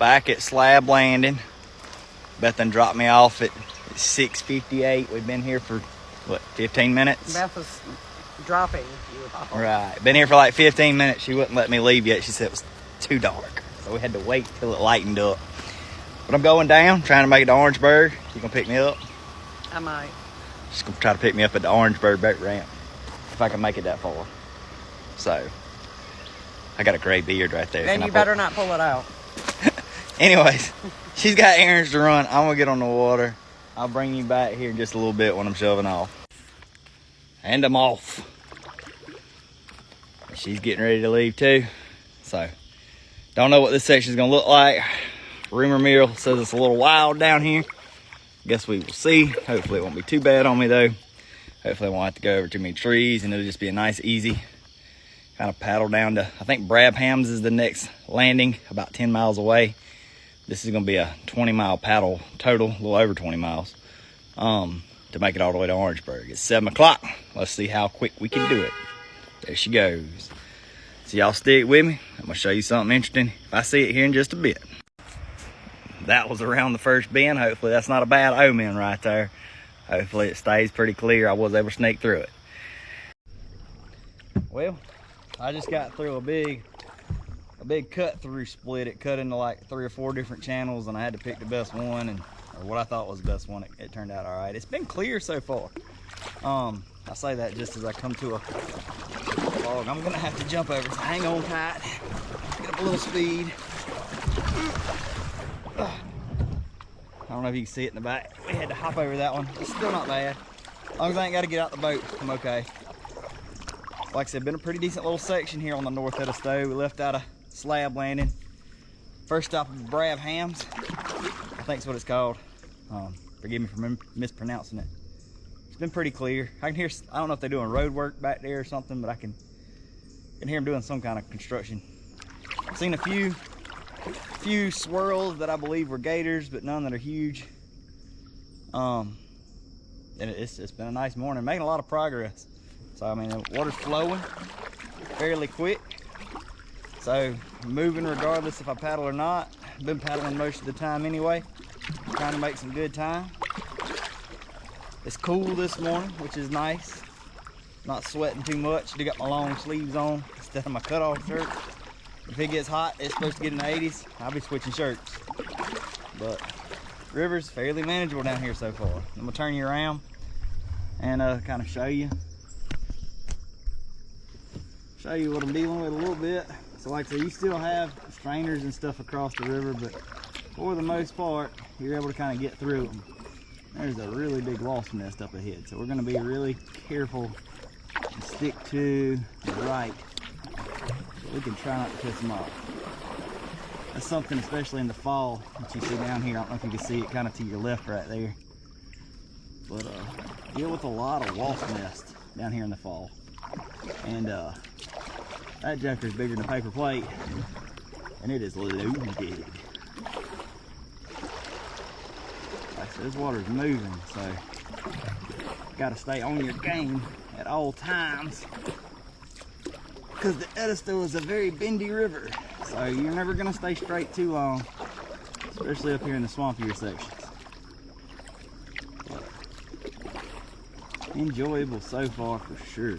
Back at Slab Landing. Beth done dropped me off at 6:58. We've been here for, what, 15 minutes? Beth was dropping you off. Right. Been here for like 15 minutes. She wouldn't let me leave yet. She said it was too dark. So we had to wait till it lightened up. But I'm going down, trying to make it to Orangeburg. You gonna pick me up? I might. She's gonna try to pick me up at the Orangeburg boat ramp, if I can make it that far. So, I got a gray beard right there. And you better not pull it out. Anyways, she's got errands to run. I'm gonna get on the water. I'll bring you back here in just a little bit when I'm shoving off. And I'm off. She's getting ready to leave too. So, don't know what this section's gonna look like. Rumor mill says it's a little wild down here. Guess we will see. Hopefully it won't be too bad on me though. Hopefully I won't have to go over too many trees and it'll just be a nice, easy kind of paddle down to, I think Brabham's is the next landing, about 10 miles away. This is gonna be a 20-mile paddle total, a little over 20 miles, to make it all the way to Orangeburg. It's 7 o'clock. Let's see how quick we can do it. There she goes. So y'all stick with me. I'm gonna show you something interesting if I see it here in just a bit. That was around the first bend. Hopefully that's not a bad omen right there. Hopefully it stays pretty clear. I was able to sneak through it. Well, I just got through a big cut through split. It cut into like 3 or 4 different channels and I had to pick the best one, and or what I thought was the best one. It turned out all right. It's been clear so far. I say that just as I come to a log. I'm gonna have to jump over, so hang on tight. Get up a little speed. I don't know if you can see it in the back. We had to hop over that one. It's still not bad. As long as I ain't got to get out the boat, I'm okay. Like I said, been a pretty decent little section here on the North Edisto. We left out of Slab Landing. First stop of Brabham's, I think's what it's called. Forgive me for mispronouncing it. It's been pretty clear. I can hear, I don't know if they're doing road work back there or something, but I can hear them doing some kind of construction. I've seen a few swirls that I believe were gators, but none that are huge. And it's been a nice morning, making a lot of progress. So I mean, the water's flowing fairly quick, so moving regardless if I paddle or not. I've been paddling most of the time anyway, trying to make some good time. It's cool this morning, which is nice. Not sweating too much. I got my long sleeves on instead of my cutoff shirt. If it gets hot, it's supposed to get in the 80s, I'll be switching shirts. But river's fairly manageable down here so far. I'm gonna turn you around and kind of show you what I'm dealing with a little bit. So like I said, you still have strainers and stuff across the river, but for the most part, you're able to kind of get through them. There's a really big wasp nest up ahead, so we're gonna be really careful and stick to the right. We can try not to piss them off. That's something, especially in the fall, that you see down here. I don't know if you can see it kind of to your left right there. But deal with a lot of wasp nests down here in the fall. And that joker's bigger than a paper plate. And it is loaded. Like I said, this water's moving, so gotta stay on your game at all times. Because the Edisto is a very bendy river, so you're never gonna stay straight too long, especially up here in the swampier sections. But enjoyable so far for sure.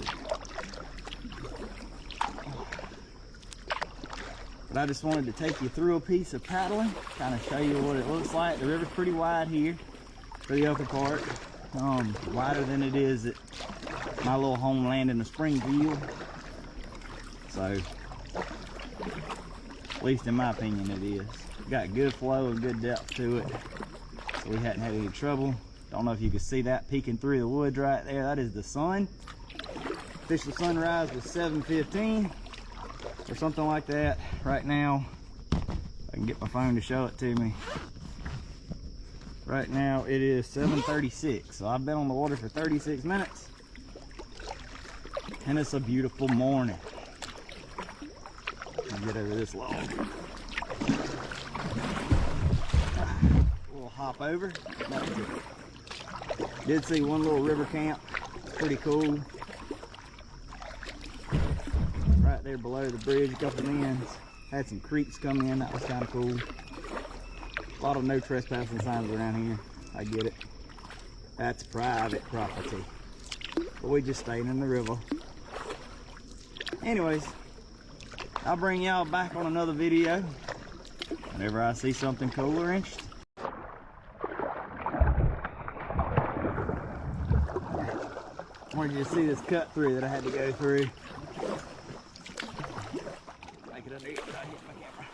But I just wanted to take you through a piece of paddling, kind of show you what it looks like. The river's pretty wide here for the upper part, wider than it is at my little homeland in the Springfield. So, at least in my opinion it is. Got good flow and good depth to it. So we hadn't had any trouble. Don't know if you can see that peeking through the woods right there. That is the sun. Official sunrise was 7:15 or something like that. Right now, I can get my phone to show it to me. Right now it is 7:36. So I've been on the water for 36 minutes. And it's a beautiful morning. Get over this log. We'll hop over. Did see one little river camp. Pretty cool. Right there below the bridge, a couple ends. Had some creeks come in. That was kind of cool. A lot of no trespassing signs around here. I get it. That's private property. But we just staying in the river. Anyways, I'll bring y'all back on another video whenever I see something cool or interesting. I wanted you to see this cut through that I had to go through. Make it underneath without hitting my camera.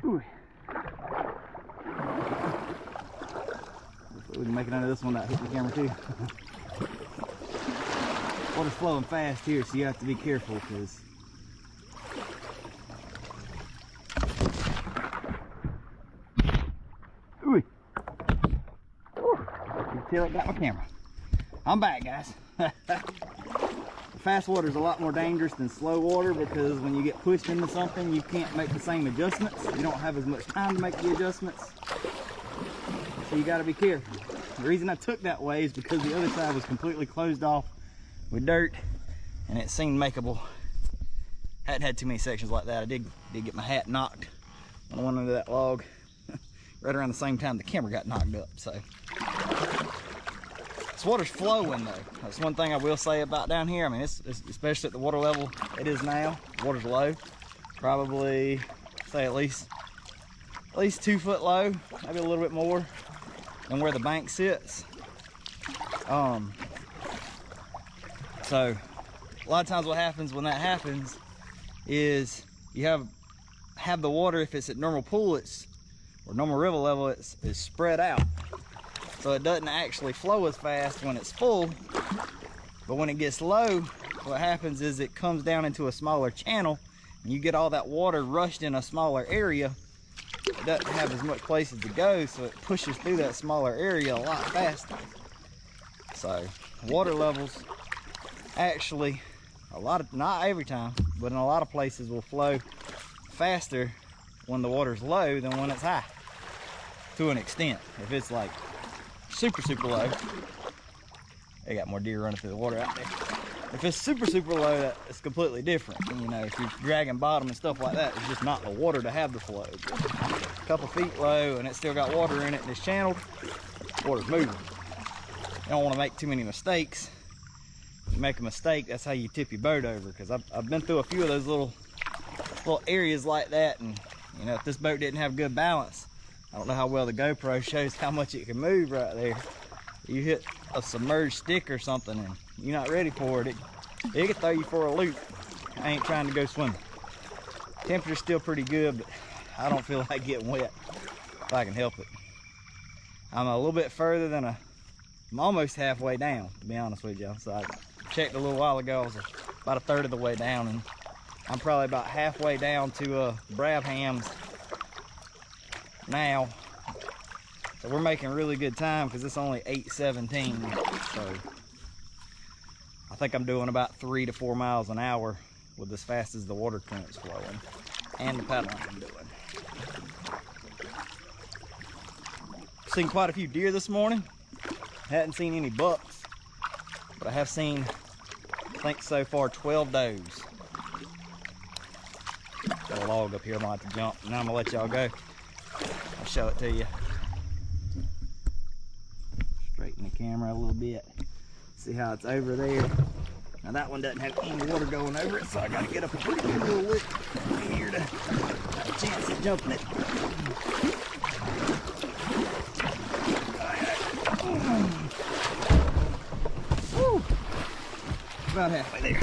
Ooh. We can make it under this one without hitting the camera too. Water's flowing fast here, so you have to be careful because ooh. Till it got my camera. I'm back, guys. Fast water is a lot more dangerous than slow water because when you get pushed into something, you can't make the same adjustments. You don't have as much time to make the adjustments. So you got to be careful. The reason I took that way is because the other side was completely closed off with dirt and it seemed makeable. Hadn't had too many sections like that. I did get my hat knocked when I went under that log right around the same time the camera got knocked up. So this water's flowing though. That's one thing I will say about down here. I mean, it's especially at the water level it is now. The water's low, probably say at least 2 foot low, maybe a little bit more than where the bank sits. So a lot of times what happens when that happens is you have the water, if it's at normal pool, or normal river level, it's spread out. So it doesn't actually flow as fast when it's full, but when it gets low, what happens is it comes down into a smaller channel and you get all that water rushed in a smaller area. It doesn't have as much places to go, so it pushes through that smaller area a lot faster. So water levels actually, not every time, but in a lot of places will flow faster when the water's low than when it's high, to an extent. If it's like super low, they got more deer running through the water out there. If it's super low, it's completely different. And, you know, if you're dragging bottom and stuff like that, it's just not the water to have the flow. A couple feet low and it's still got water in it and it's channeled, water's moving. You don't want to make too many mistakes. You make a mistake, that's how you tip your boat over, because I've been through a few of those little areas like that, and you know, if this boat didn't have good balance, I don't know how well the GoPro shows how much it can move right there. You hit a submerged stick or something and you're not ready for it, it could throw you for a loop. I ain't trying to go swimming. Temperature's still pretty good, but I don't feel like getting wet if I can help it. I'm a little bit further than I'm almost halfway down, to be honest with you. So I checked a little while ago, I was about a third of the way down, and I'm probably about halfway down to Brabham's now. So we're making really good time because it's only 8:17. So I think I'm doing about 3 to 4 miles an hour with as fast as the water current's flowing and the paddling I'm doing. Seen quite a few deer this morning. Hadn't seen any bucks, but I have seen, I think so far, 12 does. Got a log up here, I'm gonna have to jump. Now I'm gonna let y'all go. I'll show it to you. Straighten the camera a little bit. See how it's over there. Now that one doesn't have any water going over it, so I gotta get up a pretty good little lick here to have a chance of jumping it. Woo. About halfway there.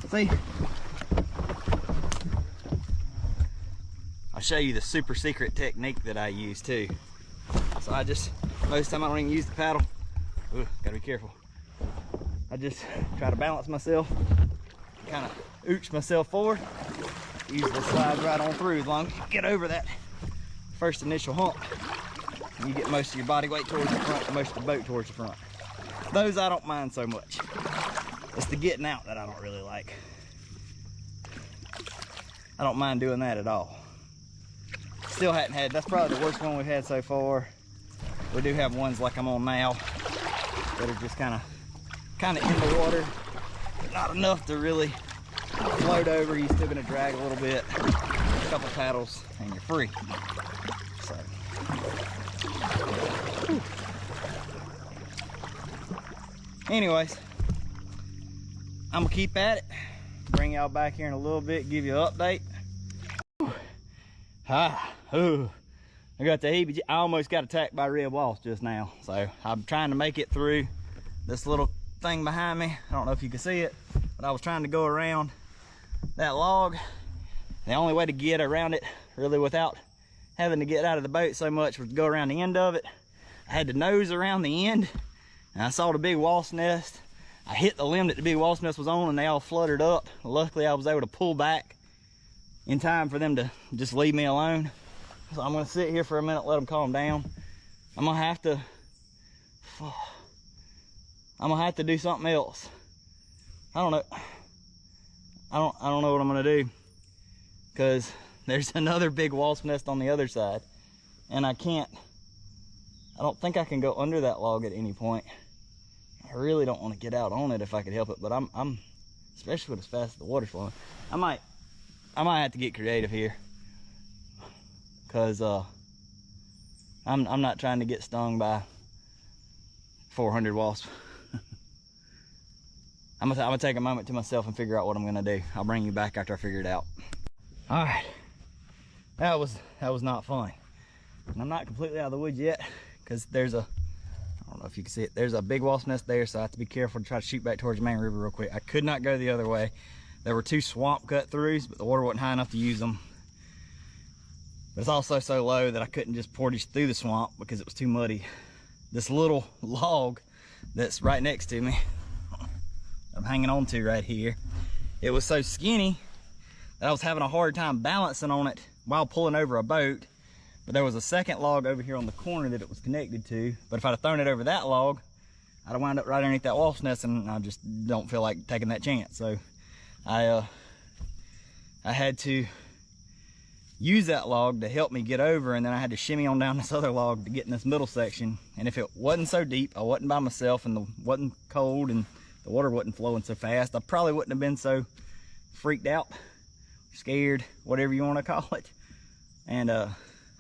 See? I'll show you the super secret technique that I use too. So I just, most of the time I don't even use the paddle. Ooh, gotta be careful. I just try to balance myself, kind of ooch myself forward. Usually slides right on through as long as you get over that first initial hump. And you get most of your body weight towards the front and most of the boat towards the front. Those I don't mind so much. It's the getting out that I don't really like. I don't mind doing that at all. Still hadn't had, that's probably the worst one we've had so far. We do have ones like I'm on now that are just kind of in the water, not enough to really float over. You're still gonna drag a little bit, a couple paddles, and you're free. So, whew. Anyways, I'm gonna keep at it. Bring y'all back here in a little bit, give you an update. I got the heebie. I almost got attacked by red wasps just now. So I'm trying to make it through this little thing behind me. I don't know if you can see it, but I was trying to go around that log. The only way to get around it really without having to get out of the boat so much was to go around the end of it. I had to nose around the end, and I saw the big wasp nest. I hit the limb that the big wasp nest was on, and they all fluttered up. Luckily, I was able to pull back in time for them to just leave me alone. So I'm gonna sit here for a minute, let them calm down. I'm gonna have to do something else. I don't know what I'm gonna do, because there's another big wasp nest on the other side, and I don't think I can go under that log at any point. I really don't want to get out on it if I could help it, but I'm especially with as fast as the water's flowing. I might have to get creative here, because I'm not trying to get stung by 400 wasps. I'm gonna take a moment to myself and figure out what I'm gonna do. I'll bring you back after I figure it out. All right, that was not fun, and I'm not completely out of the woods yet, because there's a, I don't know if you can see it, there's a big wasp nest there, so I have to be careful to try to shoot back towards the main river real quick. I could not go the other way. There were 2 swamp cut throughs, but the water wasn't high enough to use them. But it's also so low that I couldn't just portage through the swamp because it was too muddy. This little log that's right next to me, I'm hanging on to right here, it was so skinny that I was having a hard time balancing on it while pulling over a boat. But there was a second log over here on the corner that it was connected to. But if I'd have thrown it over that log, I'd have wound up right underneath that wasp nest, and I just don't feel like taking that chance. So I had to use that log to help me get over, and then I had to shimmy on down this other log to get in this middle section. And if it wasn't so deep, I wasn't by myself, and it wasn't cold, and the water wasn't flowing so fast, I probably wouldn't have been so freaked out, scared, whatever you want to call it. And I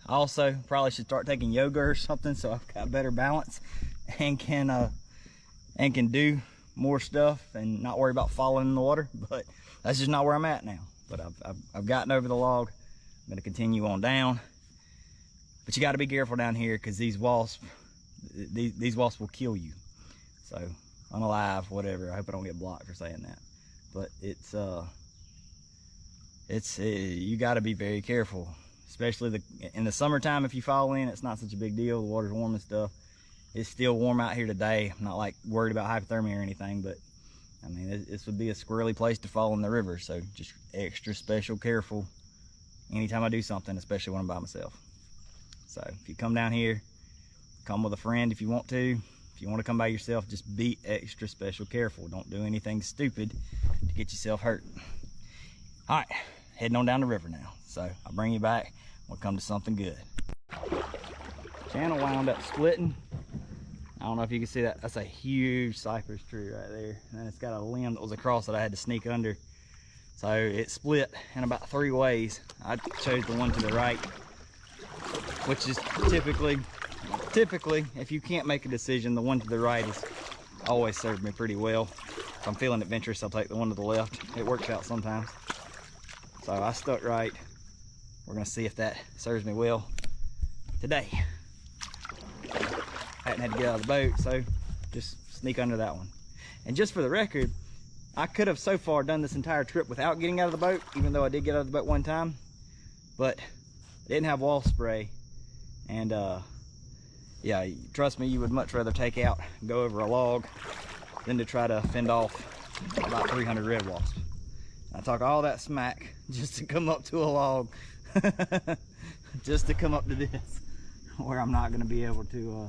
also probably should start taking yoga or something, so I've got better balance and can do more stuff and not worry about falling in the water. But that's just not where I'm at now. But I've gotten over the log. I'm going to continue on down, but you got to be careful down here, because these wasps will kill you. So unalive, whatever. I hope I don't get blocked for saying that, but you got to be very careful, especially in the summertime. If you fall in, it's not such a big deal. The water's warm and stuff. It's still warm out here today. I'm not like worried about hypothermia or anything, but I mean, this would be a squirrely place to fall in the river. So just extra special careful anytime I do something, especially when I'm by myself. So if you come down here, come with a friend if you want to. If you want to come by yourself, just be extra special careful. Don't do anything stupid to get yourself hurt. All right, heading on down the river now. So I'll bring you back. We'll come to something good. Channel wound up splitting. I don't know if you can see that. That's a huge cypress tree right there. And it's got a limb that was across it I had to sneak under. So it split in about 3 ways. I chose the one to the right, which is typically, if you can't make a decision, the one to the right has always served me pretty well. If I'm feeling adventurous, I'll take the one to the left. It works out sometimes. So I stuck right. We're gonna see if that serves me well today. I hadn't had to get out of the boat, so just sneak under that one. And just for the record, I could have so far done this entire trip without getting out of the boat, even though I did get out of the boat one time, but I didn't have wasp spray. And yeah, trust me, you would much rather take out and go over a log than to try to fend off about 300 red wasps. I talk all that smack just to come up to a log, just to come up to this, where I'm not gonna be able to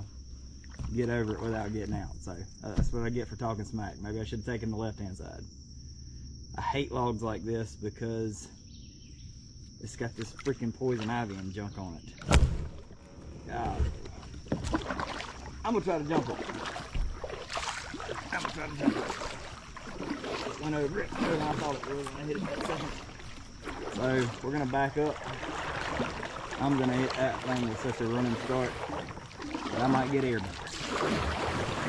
get over it without getting out. So that's what I get for talking smack. Maybe I should have taken the left-hand side. I hate logs like this because it's got this freaking poison ivy and junk on it. God. I'm gonna try to jump it. went over it more than I thought it was when I hit it that second. So we're gonna back up. I'm gonna hit that thing with such a running start that I might get airborne.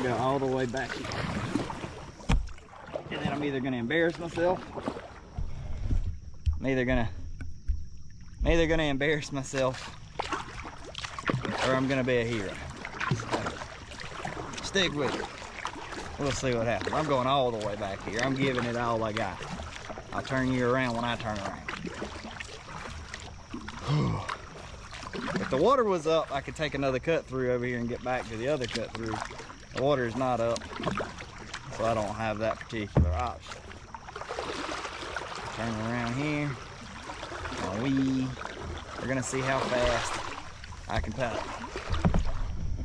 Go all the way back here. And then I'm either gonna embarrass myself. I'm either gonna embarrass myself, or I'm gonna be a hero. So, stick with it. We'll see what happens. I'm going all the way back here. I'm giving it all I got. I'll turn you around when I turn around. If the water was up, I could take another cut through over here and get back to the other cut through. The water is not up, so I don't have that particular option. Turn around here. We're gonna see how fast I can paddle.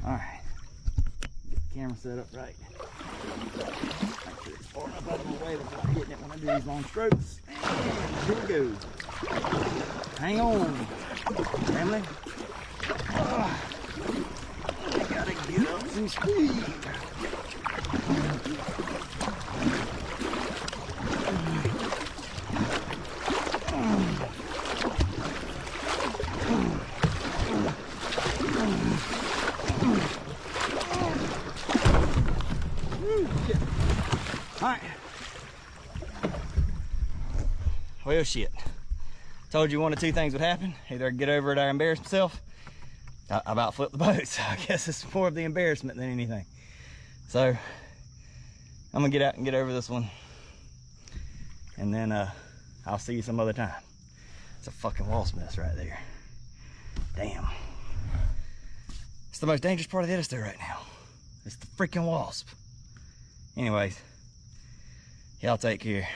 All right, get the camera set up right. Make sure it's far enough out of my way without hitting it when I do these long strokes. And here we go. Hang on, family. I gotta get up some speed. Alright. Well, shit. Told you one of two things would happen. Either I'd get over it or embarrass myself. I about flipped the boat, so I guess it's more of the embarrassment than anything. So, I'm gonna get out and get over this one. And then I'll see you some other time. It's a fucking wasp nest right there. Damn. It's the most dangerous part of the Edisto right now. It's the freaking wasp. Anyways, y'all take care.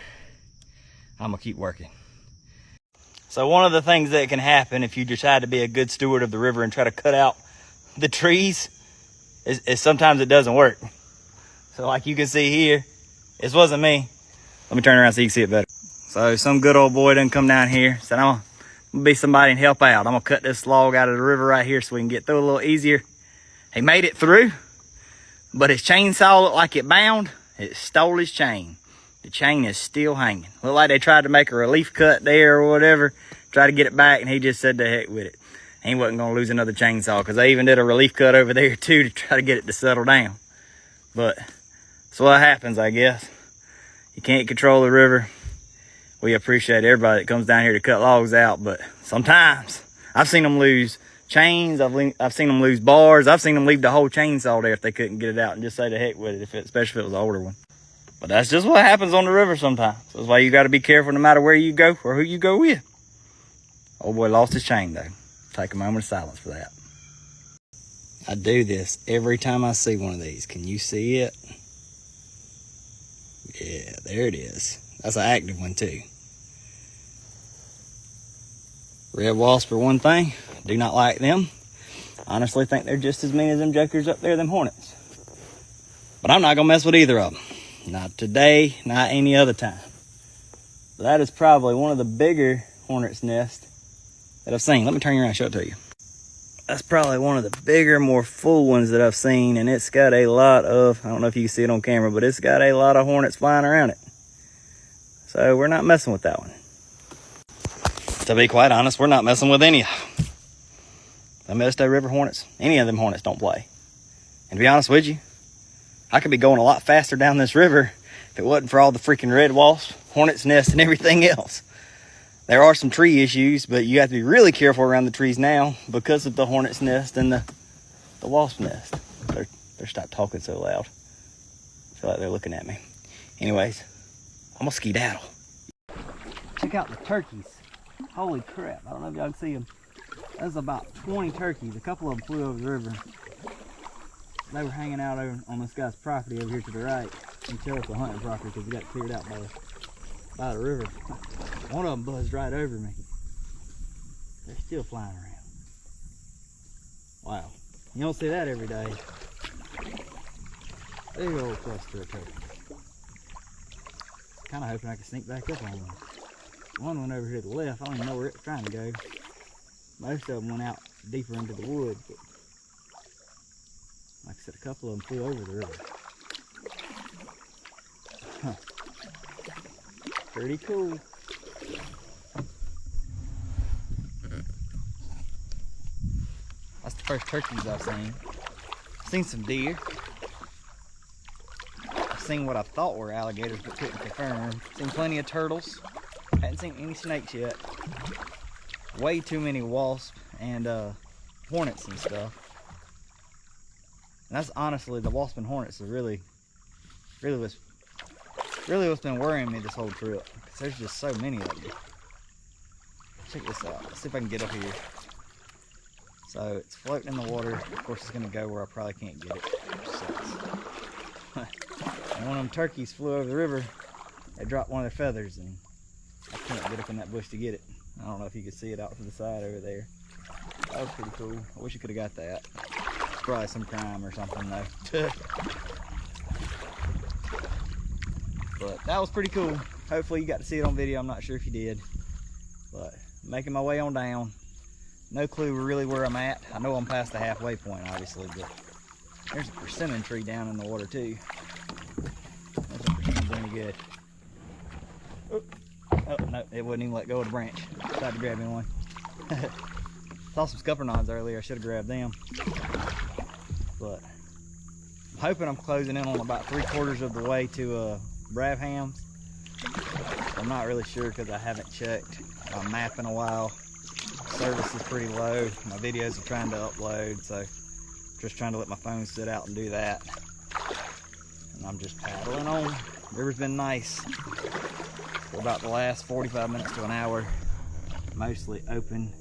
I'm gonna keep working. So one of the things that can happen if you decide to be a good steward of the river and try to cut out the trees is sometimes it doesn't work. So like you can see here, this wasn't me. Let me turn around so you can see it better. So some good old boy done come down here, said I'm gonna be somebody and help out. I'm gonna cut this log out of the river right here so we can get through a little easier. He made it through, but his chainsaw looked like it bound. It stole his chain. The chain is still hanging. Looked like they tried to make a relief cut there or whatever, try to get it back, and he just said to heck with it. He wasn't gonna lose another chainsaw because they even did a relief cut over there too to try to get it to settle down. But that's what happens, I guess. You can't control the river. We appreciate everybody that comes down here to cut logs out, but sometimes I've seen them lose chains, I've seen them lose bars, I've seen them leave the whole chainsaw there if they couldn't get it out and just say to heck with it, especially if it was an older one. But that's just what happens on the river sometimes. That's why you got to be careful no matter where you go or who you go with. Old boy lost his chain though. Take a moment of silence for that. I do this every time I see one of these. Can you see it? Yeah, there it is. That's an active one too. Red wasps are one thing. Do not like them. Honestly think they're just as mean as them jokers up there, them hornets. But I'm not gonna mess with either of them. Not today, not any other time. But that is probably one of the bigger hornet's nests that I've seen. Let me turn you around and show it to you. That's probably one of the bigger, more full ones that I've seen, and it's got a lot of, I don't know if you can see it on camera, but it's got a lot of hornets flying around it. So we're not messing with that one. To be quite honest, we're not messing with any of them. The Edisto River hornets, any of them hornets don't play. And to be honest with you, I could be going a lot faster down this river if it wasn't for all the freaking red wasps, hornets nests, and everything else. There are some tree issues, but you have to be really careful around the trees now because of the hornet's nest and the wasp nest. They're stopped talking so loud. I feel like they're looking at me. Anyways, I'm gonna skedaddle. Check out the turkeys. Holy crap, I don't know if y'all can see them. There's about 20 turkeys. A couple of them flew over the river. They were hanging out over on this guy's property over here to the right. You can tell it's a hunting property because it got cleared out by the river. One of them buzzed right over me. They're still flying around. Wow. You don't see that every day. Big old cluster of turkeys. Kind of hoping I can sneak back up on one. One went over here to the left. I don't even know where it's trying to go. Most of them went out deeper into the woods, but like I said, a couple of them flew over the river. Huh. Pretty cool. That's the first turkeys I've seen. Seen some deer. I've seen what I thought were alligators but couldn't confirm. Seen plenty of turtles. Hadn't seen any snakes yet. Way too many wasps and hornets and stuff. And that's honestly, the wasp and hornets are really what's been worrying me this whole trip. Because there's just so many of them. Check this out. Let's see if I can get up here. So it's floating in the water. Of course, it's gonna go where I probably can't get it. And one of them turkeys flew over the river. They dropped one of their feathers, and I can't get up in that bush to get it. I don't know if you can see it out to the side over there. That was pretty cool. I wish I could have got that. It's probably some crime or something though. But that was pretty cool. Hopefully you got to see it on video. I'm not sure if you did. But making my way on down. No clue really where I'm at. I know I'm past the halfway point, obviously, but there's a persimmon tree down in the water too. That's a persimmon pretty good. Oh no, it wouldn't even let go of the branch. Tried to grab me one. Saw some scuppernauts earlier. I should have grabbed them. But I'm hoping I'm closing in on about 3/4 of the way to Brabham's. I'm not really sure because I haven't checked my map in a while. Service is pretty low. My videos are trying to upload, so just trying to let my phone sit out and do that. And I'm just paddling on. The river's been nice for about the last 45 minutes to an hour. Mostly open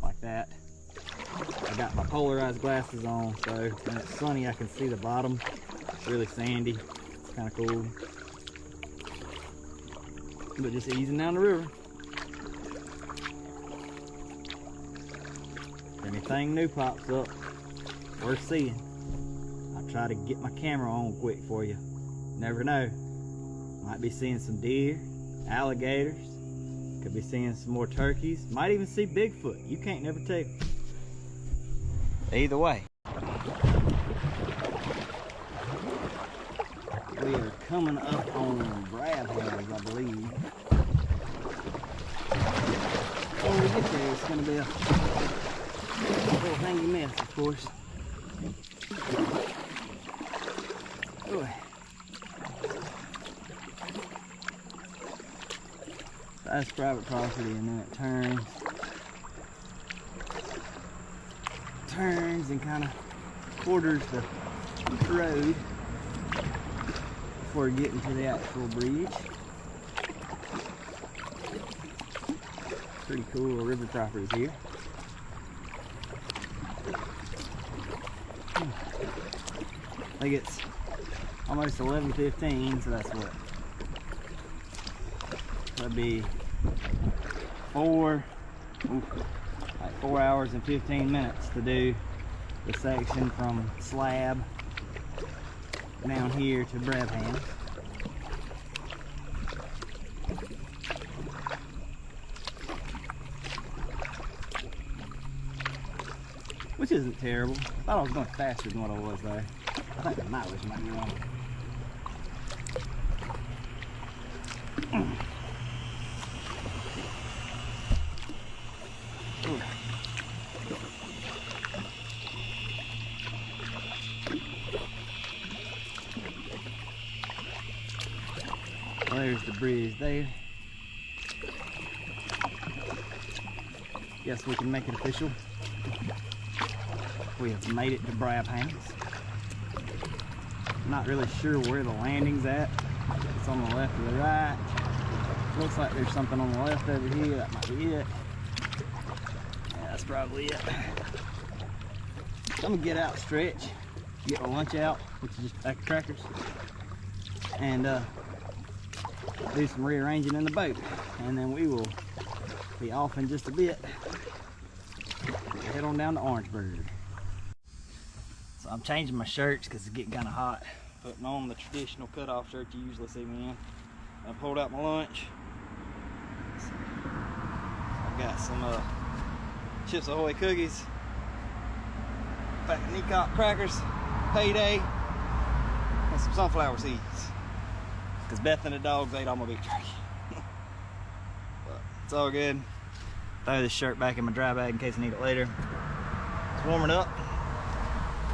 like that. I got my polarized glasses on, so when it's sunny I can see the bottom. It's really sandy. It's kind of cool. But just easing down the river. If anything new pops up, worth seeing, I'll try to get my camera on quick for you. Never know. Might be seeing some deer, alligators, could be seeing some more turkeys, might even see Bigfoot. You can't never tell. Either way. We are coming up on Brabham's, I believe. When we get there, it's going to be a little hangy mess, of course. Boy. That's private property, and then it turns and kind of quarters the road before getting to the actual bridge. Pretty cool river properties here. I think it's almost 11:15, so that's what? That'd be 4 hours and 15 minutes to do the section from Slab down here to Brabham. Which isn't terrible. I thought I was going faster than what I was though. I think the mileage might be wrong. There's the bridge there. Guess we can make it official. We have made it to Brabham's. Not really sure where the landing's at. It's on the left or the right. Looks like there's something on the left over here. That might be it. Yeah, that's probably it. So I'm gonna get out, stretch, get my lunch out, which is just a pack of crackers, and do some rearranging in the boat, and then we will be off in just a bit. Head on down to Orangeburg. So I'm changing my shirts because it's getting kind of hot. Putting on the traditional cutoff shirt you usually see me in. I pulled out my lunch. I've got some Chips Ahoy cookies, pack of Nikop crackers, payday, and some sunflower seeds. because Beth and the dogs ate all my beef jerky. But it's all good. Throw this shirt back in my dry bag in case I need it later. It's warming up.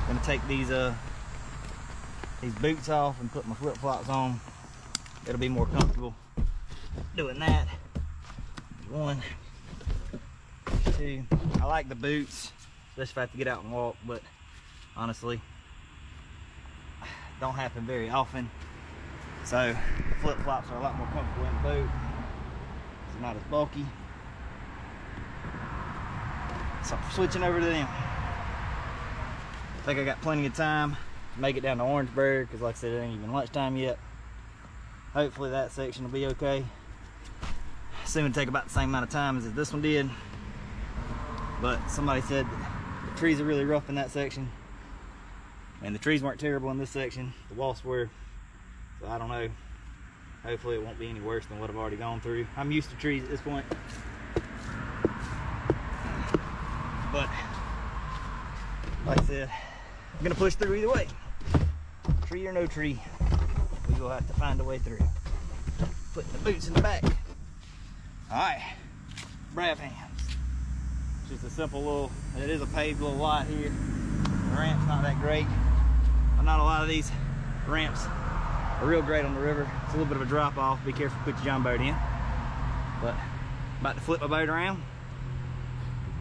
Gonna take these boots off and put my flip-flops on. It'll be more comfortable doing that. 1, 2. I like the boots, especially if I have to get out and walk, but honestly, don't happen very often. So flip-flops are a lot more comfortable in the boot. It's not as bulky. So I'm switching over to them. I think I got plenty of time to make it down to Orangeburg, because like I said, it ain't even lunchtime yet. Hopefully that section will be okay. Soon to take about the same amount of time as this one did. But somebody said the trees are really rough in that section. And the trees weren't terrible in this section. The wasps were. So I don't know. Hopefully it won't be any worse than what I've already gone through. I'm used to trees at this point. But like I said, I'm gonna push through either way. Tree or no tree, we will have to find a way through. Putting the boots in the back. All right, Brab Hams. Just a simple little, it is a paved little lot here. The ramp's not that great. But not a lot of these ramps are real great on the river. It's a little bit of a drop off. Be careful to put your John boat in. But I'm about to flip my boat around,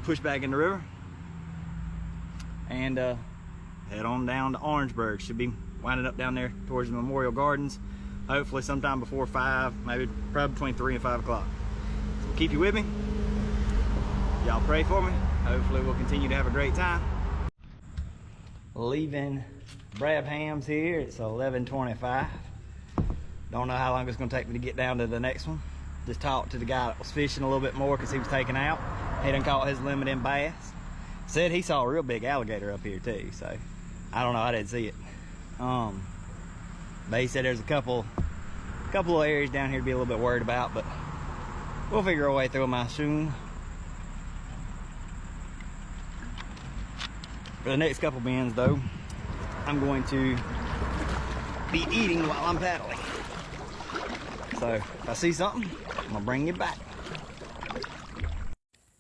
push back in the river, and head on down to Orangeburg. Should be winding up down there towards the Memorial Gardens. Hopefully sometime before 5, maybe probably between 3 and 5 o'clock. So keep you with me. Y'all pray for me. Hopefully we'll continue to have a great time. Leaving Brab Hams here. It's 11:25. Don't know how long it's gonna take me to get down to the next one. Just talked to the guy that was fishing a little bit more because he was taken out. He done caught his limit in bass. Said he saw a real big alligator up here too, so I don't know, I didn't see it. But he said there's a couple of areas down here to be a little bit worried about, but we'll figure our way through them soon. For the next couple bends though, I'm going to be eating while I'm paddling. So if I see something, I'm gonna bring you back.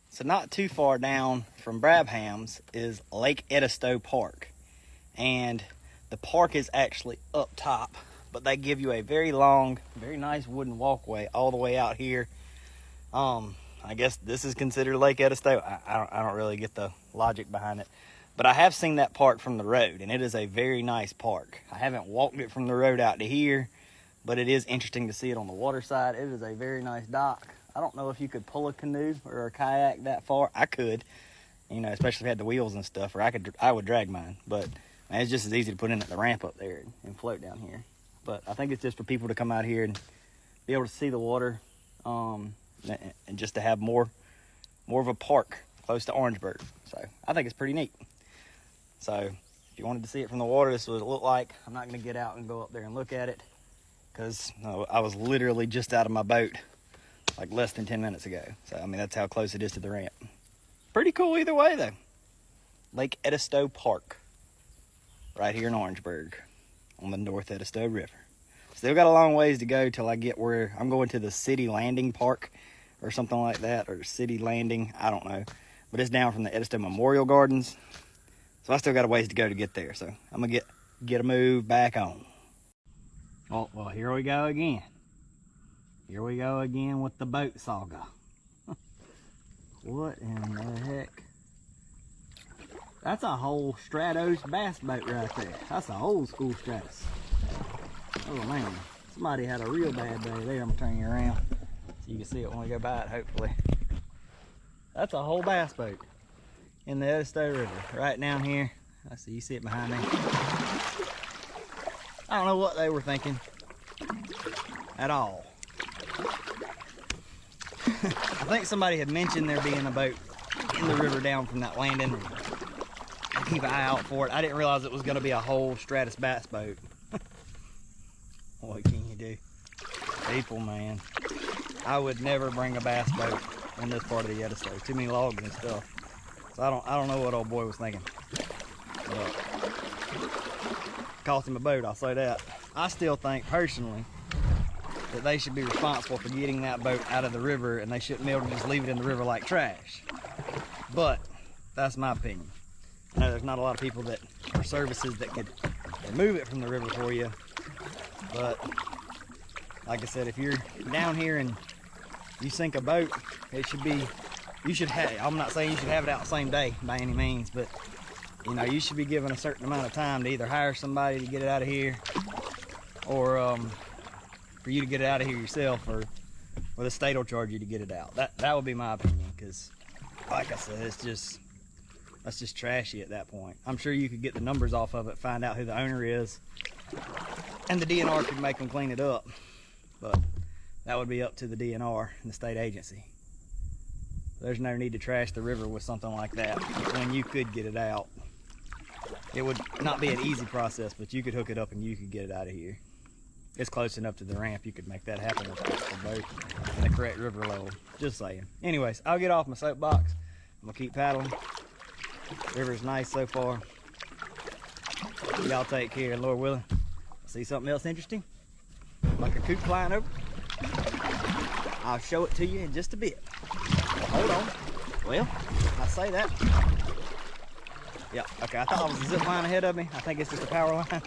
So not too far down from Brab Hams is Lake Edisto Park. And the park is actually up top, but they give you a very long, very nice wooden walkway all the way out here. I guess this is considered Lake Edisto. I don't really get the logic behind it. But I have seen that park from the road, and it is a very nice park. I haven't walked it from the road out to here, but it is interesting to see it on the water side. It is a very nice dock. I don't know if you could pull a canoe or a kayak that far. I could, you know, especially if it had the wheels and stuff, or I would drag mine. But man, it's just as easy to put in at the ramp up there and float down here. But I think it's just for people to come out here and be able to see the water, and just to have more of a park close to Orangeburg. So I think it's pretty neat. So if you wanted to see it from the water, this is what it looked like. I'm not going to get out and go up there and look at it, because I was literally just out of my boat like less than 10 minutes ago. So I mean, that's how close it is to the ramp. Pretty cool either way though. Lake Edisto Park, right here in Orangeburg on the North Edisto River. Still got a long ways to go till I get where I'm going to the City Landing Park or something like that, or City Landing, I don't know. But it's down from the Edisto Memorial Gardens. So I still got a ways to go to get there. So I'm gonna get a move back on. Oh, well, here we go again. Here we go again with the boat saga. What in the heck? That's a whole Stratos bass boat right there. That's an old school Stratos. Oh man, somebody had a real bad day there. I'm gonna turn you around so you can see it when we go by it, hopefully. That's a whole bass boat in the Edisto River, right down here. I see, you see it behind me. I don't know what they were thinking at all. I think somebody had mentioned there being a boat in the river down from that landing. Keep an eye out for it. I didn't realize it was going to be a whole Stratos bass boat. What can you do? People, man. I would never bring a bass boat in this part of the Edisto. Too many logs and stuff. So I don't know what old boy was thinking. But cost him a boat, I'll say that. I still think personally that they should be responsible for getting that boat out of the river, and they shouldn't be able to just leave it in the river like trash. But that's my opinion. I know there's not a lot of people that are services that could remove it from the river for you, but like I said, if you're down here and you sink a boat, it should be, you should have, I'm not saying you should have it out the same day by any means, but you know, you should be given a certain amount of time to either hire somebody to get it out of here, or for you to get it out of here yourself, or the state will charge you to get it out. That would be my opinion, because like I said, that's just trashy at that point. I'm sure you could get the numbers off of it, find out who the owner is, and the DNR could make them clean it up. But that would be up to the DNR and the state agency. There's no need to trash the river with something like that when you could get it out. It would not be an easy process, but you could hook it up and you could get it out of here. It's close enough to the ramp, you could make that happen with the boat and the correct river level. Just saying. Anyways, I'll get off my soapbox. I'm gonna keep paddling. River's nice so far. Y'all take care, Lord willing. See something else interesting? Like a coot flying over? I'll show it to you in just a bit. Hold on. Well, I say that. Yeah, okay, I thought it was a zip line ahead of me. I think it's just a power line.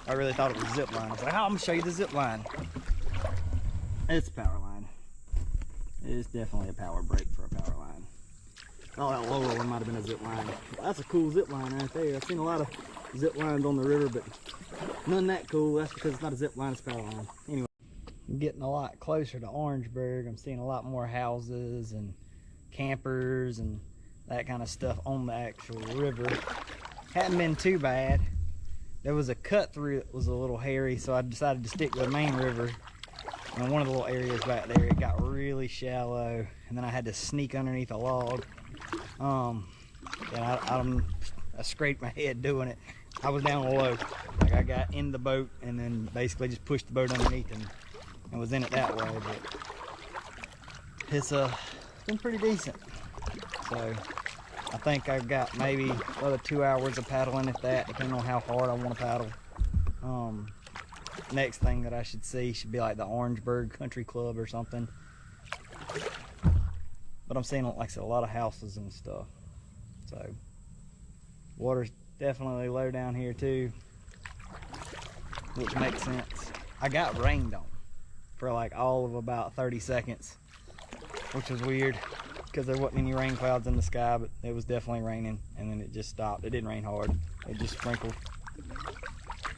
I really thought it was a zip line. I was like, oh, I'm gonna show you the zip line. It's a power line. It is definitely a power brake for a power line. Oh, that lower one might have been a zip line. Well, that's a cool zip line right there. I've seen a lot of zip lines on the river, but none that cool. That's because it's not a zip line, it's a power line. Anyway, I'm getting a lot closer to Orangeburg. I'm seeing a lot more houses and campers and that kind of stuff on the actual river. Hadn't been too bad. There was a cut through that was a little hairy, so I decided to stick to the main river. And one of the little areas back there, it got really shallow, and then I had to sneak underneath a log. And I scraped my head doing it. I was down low. Like, I got in the boat and then basically just pushed the boat underneath and was in it that way. But it's been pretty decent. So I think I've got maybe another 2 hours of paddling, if that, depending on how hard I want to paddle. Next thing that I should see should be like the Orangeburg Country Club or something. But I'm seeing, like I said, a lot of houses and stuff. So water's definitely low down here too, which makes sense. I got rained on for like all of about 30 seconds, which was weird because there wasn't any rain clouds in the sky, but it was definitely raining, and then it just stopped. It didn't rain hard, it just sprinkled.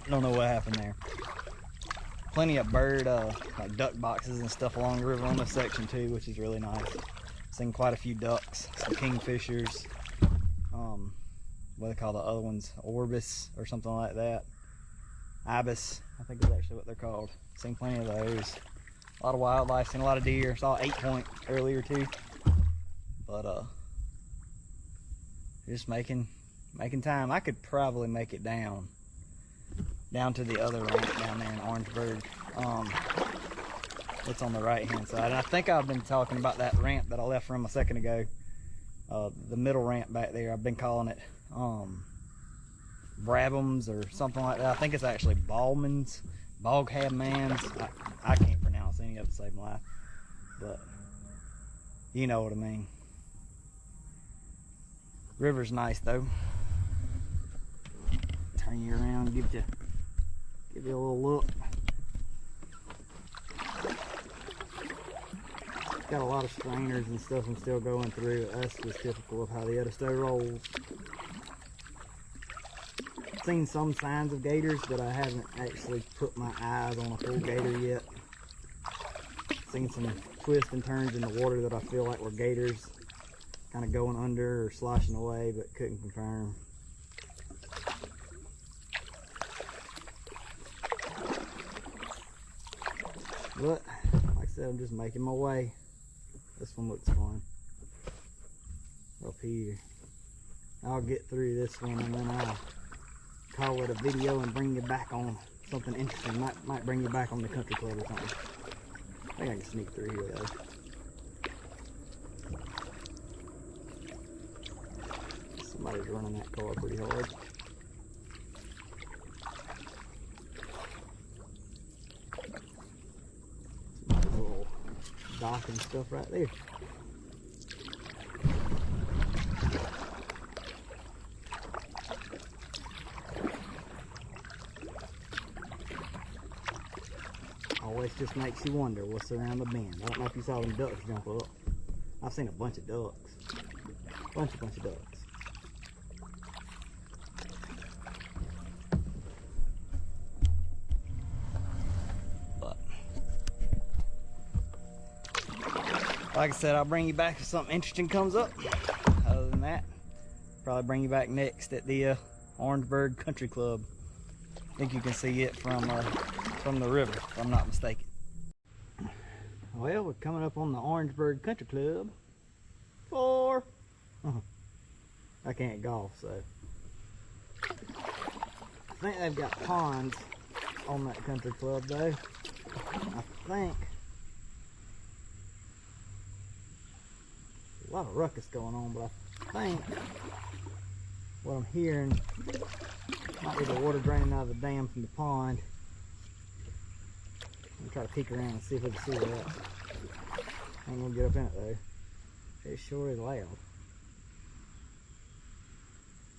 I don't know what happened there. Plenty of bird like duck boxes and stuff along the river on this section too, which is really nice. Seen quite a few ducks, some kingfishers, what do they call the other ones, orbis or something like that, ibis I think is actually what they're called. Seen plenty of those. A lot of wildlife, seen a lot of deer. Saw 8-point earlier too. But just making time. I could probably make it down to the other ramp down there in Orangeburg. It's on the right hand side, and I think I've been talking about that ramp that I left from a second ago, the middle ramp back there. I've been calling it Brabham's or something like that. I think it's actually Baldman's, Boghabman's. I can't pronounce any of it to save my life, but you know what I mean. River's nice though. Turn you around, give you a little look. Got a lot of strainers and stuff I'm still going through. That's just typical of how the Edisto rolls. Seen some signs of gators, but I haven't actually put my eyes on a full gator yet. Seen some twists and turns in the water that I feel like were gators, kind of going under or sloshing away, but couldn't confirm. But like I said, I'm just making my way. This one looks fun. Up here. I'll get through this one and then I'll call it a video and bring you back on something interesting. Might bring you back on the country club or something. I think I can sneak through here though. Somebody's running that car pretty hard. dock and stuff right there. Always just makes you wonder what's around the bend. I don't know if you saw them ducks jump up. I've seen a bunch of ducks. Bunch of ducks. But like I said, I'll bring you back if something interesting comes up. Other than that, probably bring you back next at the Orangeburg Country Club. I think you can see it from the river, if I'm not mistaken. Well, we're coming up on the Orangeburg Country Club. I can't golf, so I think they've got ponds on that country club though. I think a lot of ruckus going on, but I think what I'm hearing might be the water draining out of the dam from the pond. I'm gonna try to peek around and see if we can see that. I ain't gonna get up in it though. It sure is loud.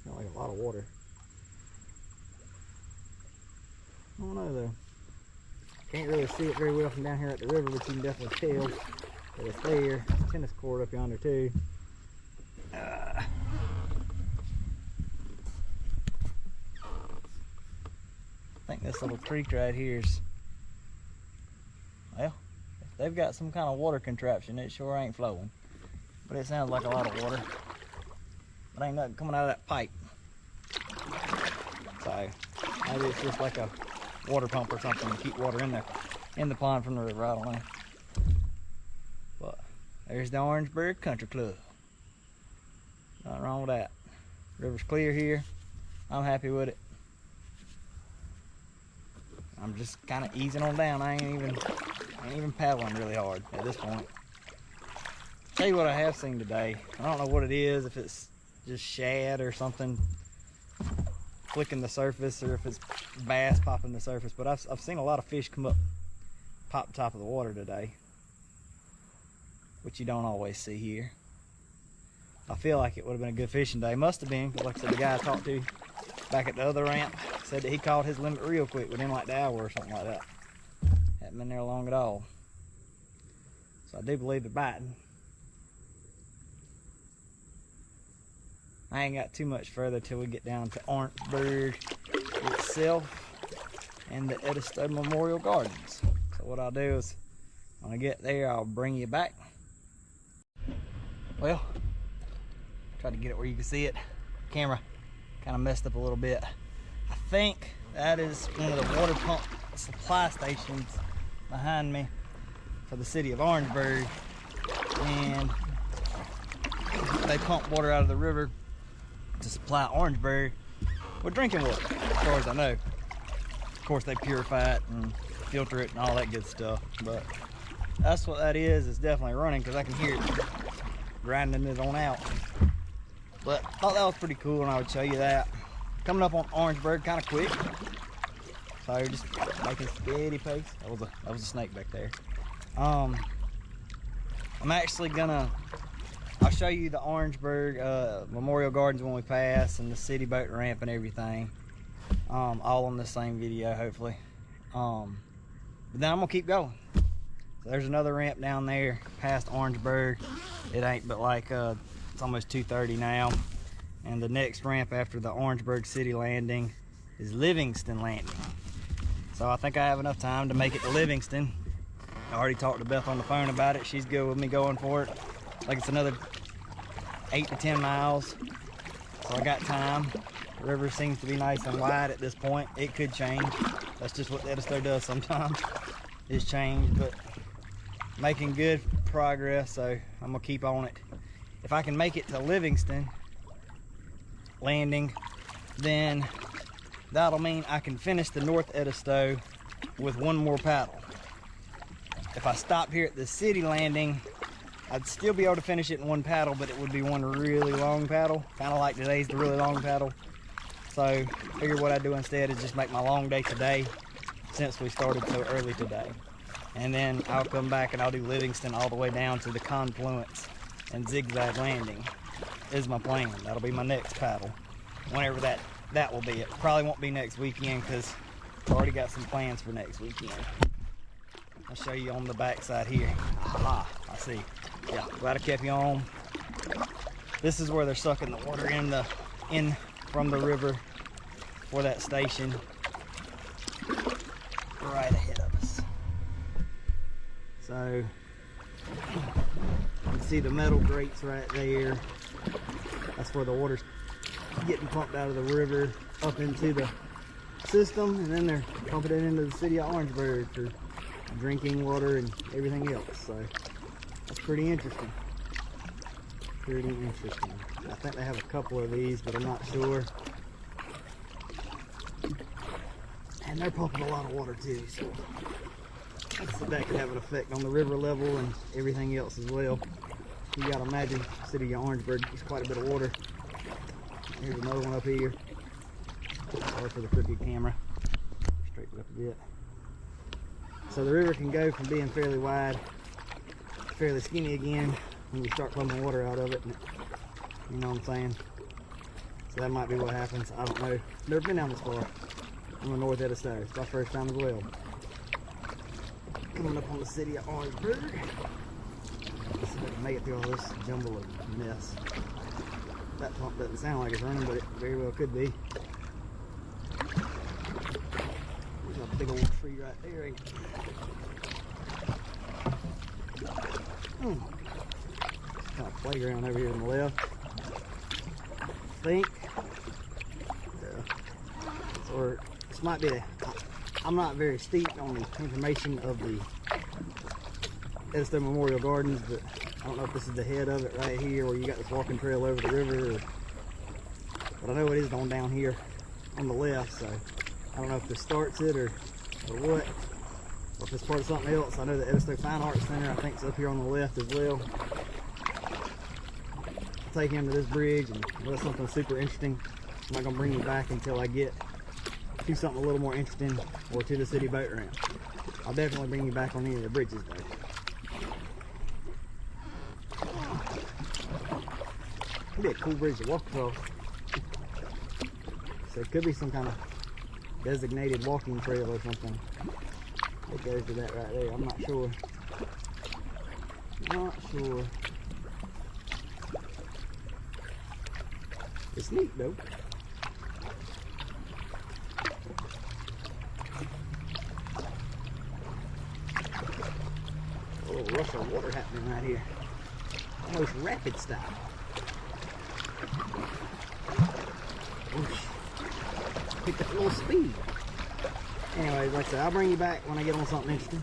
Not like a lot of water. I don't know though. Can't really see it very well from down here at the river, but you can definitely tell that it's there. There's a tennis court up yonder too. I think this little creek right here is, well, if they've got some kind of water contraption, it sure ain't flowing. But it sounds like a lot of water. But ain't nothing coming out of that pipe. So maybe it's just like a water pump or something to keep water in there, in the pond from the river, I don't know. But there's the Orangeburg Country Club. Nothing wrong with that. River's clear here. I'm happy with it. I'm just kind of easing on down. I ain't even paddling really hard at this point. Tell you what I have seen today. I don't know what it is, if it's just shad or something flicking the surface, or if it's bass popping the surface, but I've seen a lot of fish come up, pop the top of the water today, which you don't always see here. I feel like it would have been a good fishing day. Must have been, because like I said, the guy I talked to back at the other ramp said that he caught his limit real quick within like the hour or something like that. Hadn't been there long at all. So I do believe they're biting. I ain't got too much further till we get down to Orangeburg itself and the Edisto Memorial Gardens. So what I'll do is, when I get there, I'll bring you back. Well, try to get it where you can see it. Camera kind of messed up a little bit. I think that is one of the water pump supply stations behind me for the city of Orangeburg, and they pump water out of the river to supply Orangeburg with drinking water, as far as I know. Of course, they purify it and filter it and all that good stuff, but that's what that is. It's definitely running, because I can hear it grinding it on out. But I thought that was pretty cool, and I would show you that. Coming up on Orangeburg kind of quick, so just making steady pace. That was a snake back there. I'm actually gonna, I'll show you the Orangeburg Memorial Gardens when we pass, and the city boat ramp and everything, all on the same video hopefully. But then I'm gonna keep going. So there's another ramp down there past Orangeburg. It ain't but like it's almost 2:30 now, and the next ramp after the Orangeburg City Landing is Livingston Landing. So I think I have enough time to make it to Livingston. I already talked to Beth on the phone about it. She's good with me going for it. Like it's another 8 to 10 miles, so I got time. The river seems to be nice and wide at this point. It could change. That's just what the Edisto does sometimes, is change, but making good progress, so I'm gonna keep on it. If I can make it to Livingston Landing, then that'll mean I can finish the North Edisto with one more paddle. If I stop here at the city landing, I'd still be able to finish it in one paddle, but it would be one really long paddle, kind of like today's the really long paddle. So I figure what I do instead is just make my long day today, since we started so early today. And then I'll come back and I'll do Livingston all the way down to the confluence and Zig Zag Landing is my plan. That'll be my next paddle. Whenever that will be. It probably won't be next weekend because I've already got some plans for next weekend. I'll show you on the back side here. Aha, I see. Yeah, glad I kept you on. This is where they're sucking the water in from the river for that station right ahead of us. So you can see the metal grates right there. That's where the water's getting pumped out of the river up into the system, and then they're pumping it into the city of Orangeburg for drinking water and everything else. So that's pretty interesting. Pretty interesting. I think they have a couple of these, but I'm not sure. And they're pumping a lot of water too, so that could have an effect on the river level and everything else as well. You gotta imagine the city of Orangeburg gets quite a bit of water. Here's another one up here. Sorry for the crooked camera. Straighten it up a bit. So the river can go from being fairly wide, fairly skinny again when you start pumping water out of it. You know what I'm saying? So that might be what happens. I don't know. Never been down this far. I'm in North Edisto. It's my first time as well. Coming up on the city of Orangeburg. Let's see if I can make it through all this jumble of mess. That pump doesn't sound like it's running, but it very well could be. There's a big old tree right there, ain't it? Kind of playground over here on the left. I think. Or this might be I'm not very steeped on the information of the Edisto Memorial Gardens, but I don't know if this is the head of it right here where you got this walking trail over the river, but I know it is on down here on the left, so I don't know if this starts it or what, or if it's part of something else. I know the Edisto Fine Arts Center, I think, is up here on the left as well. I'll take him to this bridge, and unless something super interesting, I'm not going to bring you back until I get to something a little more interesting or to the city boat ramp. I'll definitely bring you back on any of the bridges though. It'd be a cool bridge to walk across. So it could be some kind of designated walking trail or something. It goes to that right there. I'm not sure. Not sure. It's neat though. A little rush of water happening right here. Almost rapid style. Picked up a little speed. Anyways, like I said, I'll bring you back when I get on something interesting.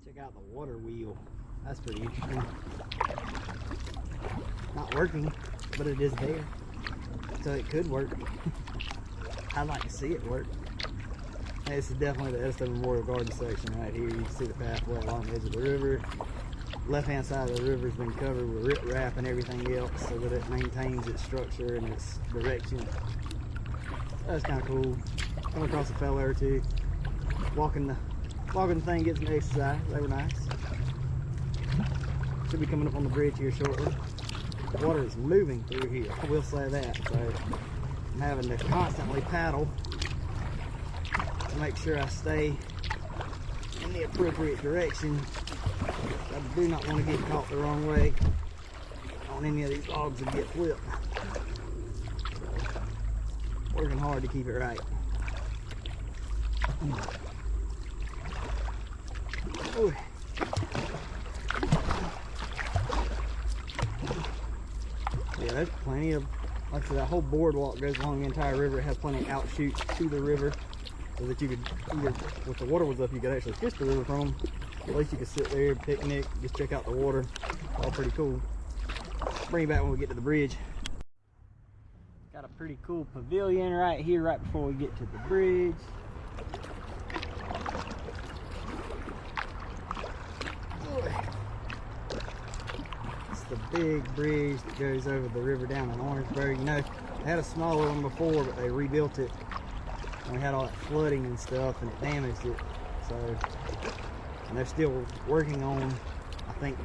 Check out the water wheel. That's pretty interesting. Not working, but it is there. So it could work. I'd like to see it work. Hey, this is definitely the Edisto Memorial Garden section right here. You can see the pathway along the edge of the river. Left hand side of the river has been covered with riprap and everything else so that it maintains its structure and its direction. So that's kind of cool. Come across a fellow or two. Walking the thing, get some exercise. They were nice. Should be coming up on the bridge here shortly. The water is moving through here. I will say that. So I'm having to constantly paddle to make sure I stay in the appropriate direction. I do not want to get caught the wrong way on any of these logs and get flipped. So, working hard to keep it right. Ooh. Yeah, there's plenty of, like I said, that whole boardwalk goes along the entire river. It has plenty of outshoots to the river so that you could either, if the water was up, you could actually fish the river from them. At least you could sit there, picnic, just check out the water. All pretty cool. Bring you back when we get to the bridge. Got a pretty cool pavilion right here, right before we get to the bridge. It's the big bridge that goes over the river down in Orangeburg. You know, they had a smaller one before, but they rebuilt it we had all that flooding and stuff, and it damaged it. So, and they're still working on, I think,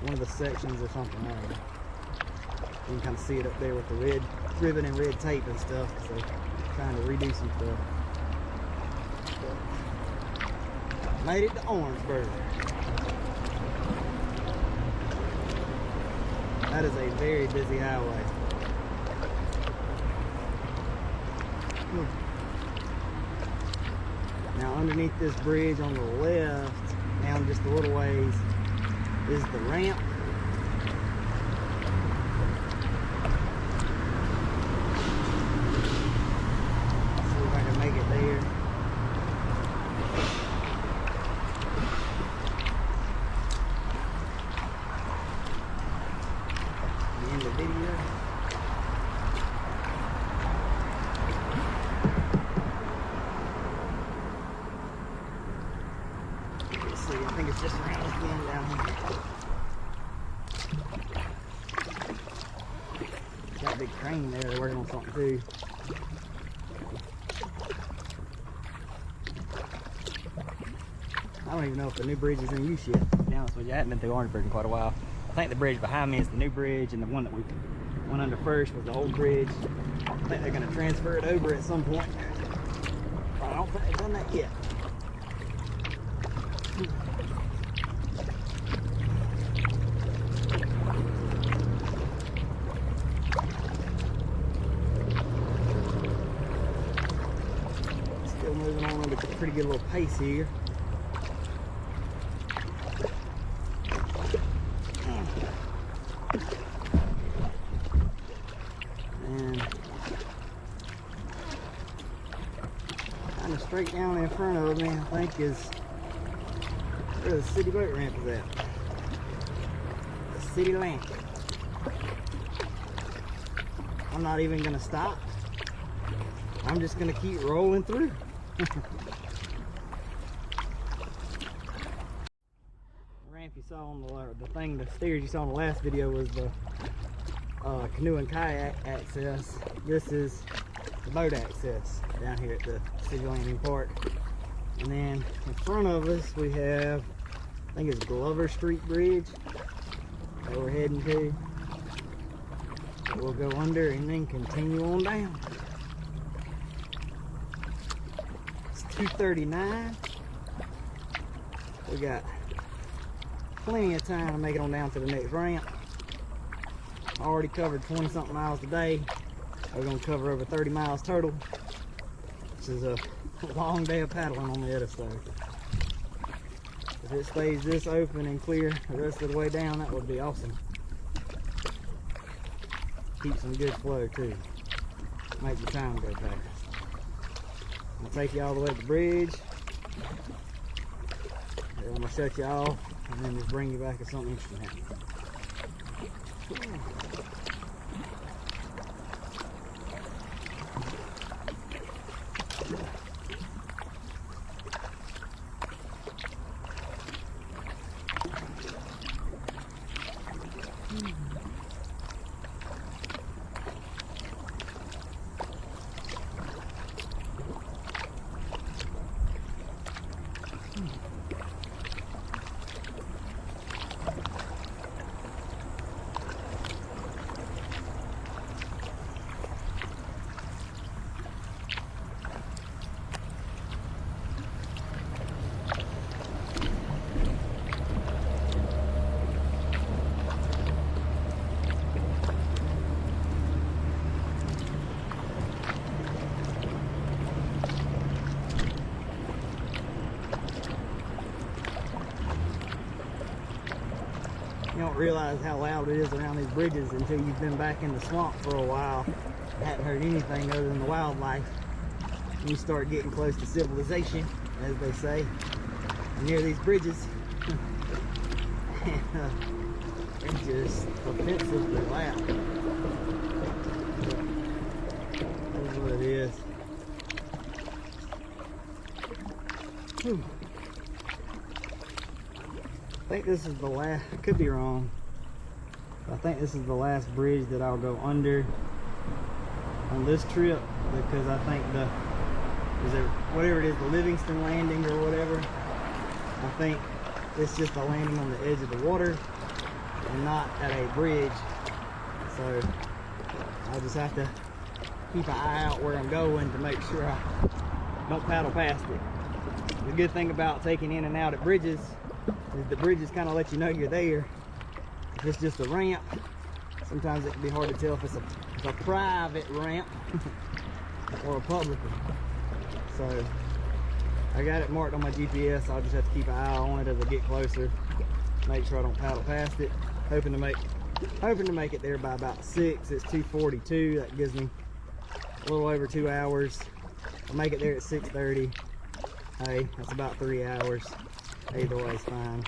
one of the sections or something. I don't know. You can kind of see it up there with the red ribbon and red tape and stuff. So, trying to redo some stuff. But made it to Orangeburg. That is a very busy highway. Now underneath this bridge on the left, down just a little ways, is the ramp. See if I can make it there. The end of the video. I think it's just around this bend down here. Got a big crane there, they're working on something too. I don't even know if the new bridge is in use yet. To be honest with you, I haven't been through Orangeburg in quite a while. I think the bridge behind me is the new bridge, and the one that we went under first was the old bridge. I think they're going to transfer it over at some point. But I don't think they've done that yet. Still moving on at a pretty good little pace here. And kind of straight down in front of me, I think, is where the city boat ramp is at. The city landing. I'm not even gonna stop. I'm just gonna keep rolling through. The ramp you saw on the thing, the stairs you saw in the last video was the canoe and kayak access. This is the boat access down here at the city landing part. And then in front of us we have, I think it's Glover Street Bridge that we're heading to. We'll go under and then continue on down. It's 2:39. We got plenty of time to make it on down to the next ramp. Already covered 20 something miles today. We're going to cover over 30 miles total, which is a long day of paddling on the Edisto. If it stays this open and clear the rest of the way down, that would be awesome. Keep some good flow too. Make the time go fast. I'm gonna take you all the way to the bridge. Then I'm gonna shut you off and then just bring you back if something interesting happens. You don't realize how loud it is around these bridges until you've been back in the swamp for a while and hadn't heard anything other than the wildlife. And you start getting close to civilization, as they say, near these bridges. They're just offensively loud. That's what it is. Whew. I think this is the last, I could be wrong. I think this is the last bridge that I'll go under on this trip, because I think the whatever it is, the Livingston Landing or whatever. I think it's just a landing on the edge of the water and not at a bridge. So I'll just have to keep an eye out where I'm going to make sure I don't paddle past it. The good thing about taking in and out at bridges is the bridges kind of let you know you're there. If it's just a ramp, sometimes it can be hard to tell if it's a private ramp or a public one. So I got it marked on my GPS. I'll just have to keep an eye on it as I get closer, make sure I don't paddle past it. Hoping to make it there by about 6. It's 2:42. That gives me a little over 2 hours. I'll make it there at 6:30. Hey, that's about 3 hours. Either way is fine.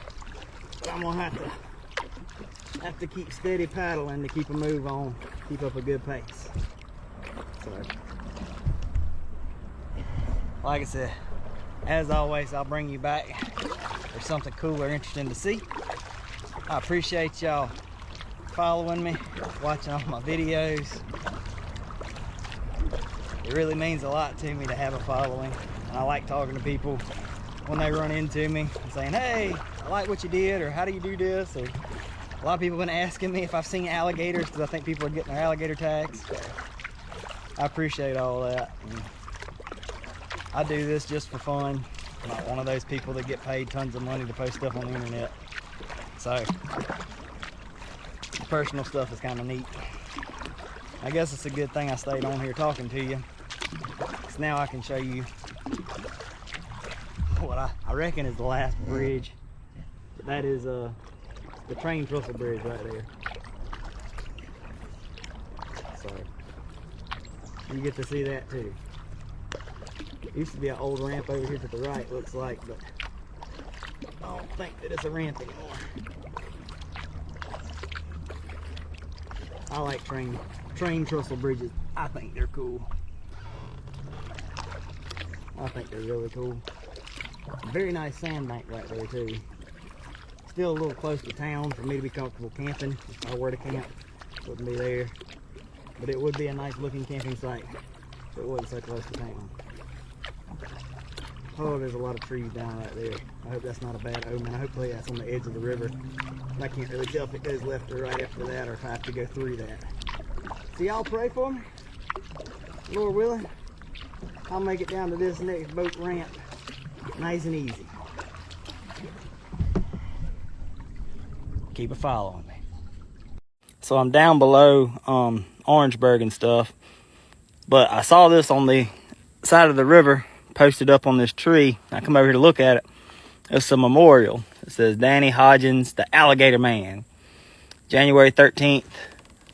But I'm gonna have to keep steady paddling to keep a move on, keep up a good pace. So, like I said, as always, I'll bring you back for something cool or interesting to see. I appreciate y'all following me, watching all my videos. It really means a lot to me to have a following. And I like talking to people when they run into me and saying, hey, I like what you did, or how do you do this? Or a lot of people have been asking me if I've seen alligators, because I think people are getting their alligator tags. So I appreciate all that. And I do this just for fun. I'm not one of those people that get paid tons of money to post stuff on the internet. So the personal stuff is kind of neat. I guess it's a good thing I stayed on here talking to you, because now I can show you what I reckon is the last bridge. That is the train trestle bridge right there. So you get to see that too. Used to be an old ramp over here to the right, looks like, but I don't think that it's a ramp anymore. I like train trestle bridges. I think they're cool. I think they're really cool. Very nice sandbank right there too. Still a little close to town for me to be comfortable camping. If I were to camp, wouldn't be there. But it would be a nice looking camping site if it wasn't so close to town. Oh, there's a lot of trees down right there. I hope that's not a bad omen. Hopefully that's on the edge of the river. I can't really tell if it goes left or right after that, or if I have to go through that. So y'all pray for me. Lord willing, I'll make it down to this next boat ramp nice and easy. Keep it following me. So I'm down below Orangeburg and stuff, but I saw this on the side of the river posted up on this tree. I come over here to look at it. It's a memorial. It says Danny Hodgins, the Alligator Man, January 13th,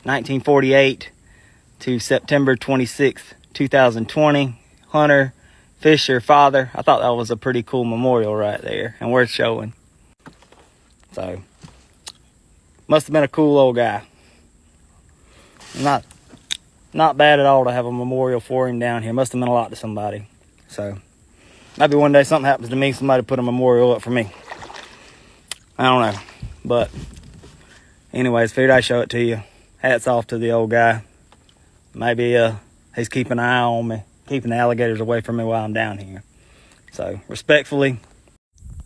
1948 to September 26th, 2020. Hunter, fisher, father. I thought that was a pretty cool memorial right there and worth showing. So, must have been a cool old guy. Not bad at all to have a memorial for him down here. Must have meant a lot to somebody. So, maybe one day something happens to me, somebody put a memorial up for me. I don't know. But, anyways, figured I'd show it to you. Hats off to the old guy. Maybe he's keeping an eye on me, keeping the alligators away from me while I'm down here. So, respectfully,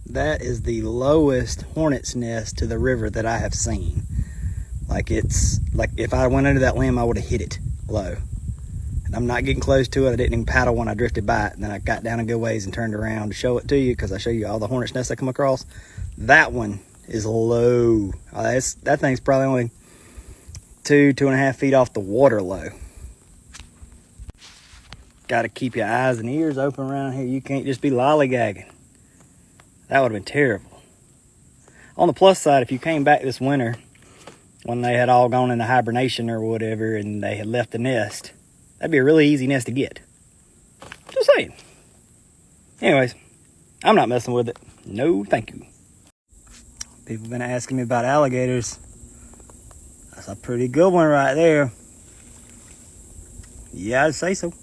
that is the lowest hornet's nest to the river that I have seen. Like, it's like if I went under that limb, I would have hit it low. And I'm not getting close to it. I didn't even paddle when I drifted by it. And then I got down a good ways and turned around to show it to you, because I show you all the hornet's nests I come across. That one is low. That thing's probably only 2.5 feet off the water low. Got to keep your eyes and ears open around here. You can't just be lollygagging. That would have been terrible. On the plus side, if you came back this winter when they had all gone into hibernation or whatever and they had left the nest, that'd be a really easy nest to get. Just saying. Anyways, I'm not messing with it. No, thank you. People have been asking me about alligators. That's a pretty good one right there. Yeah, I'd say so.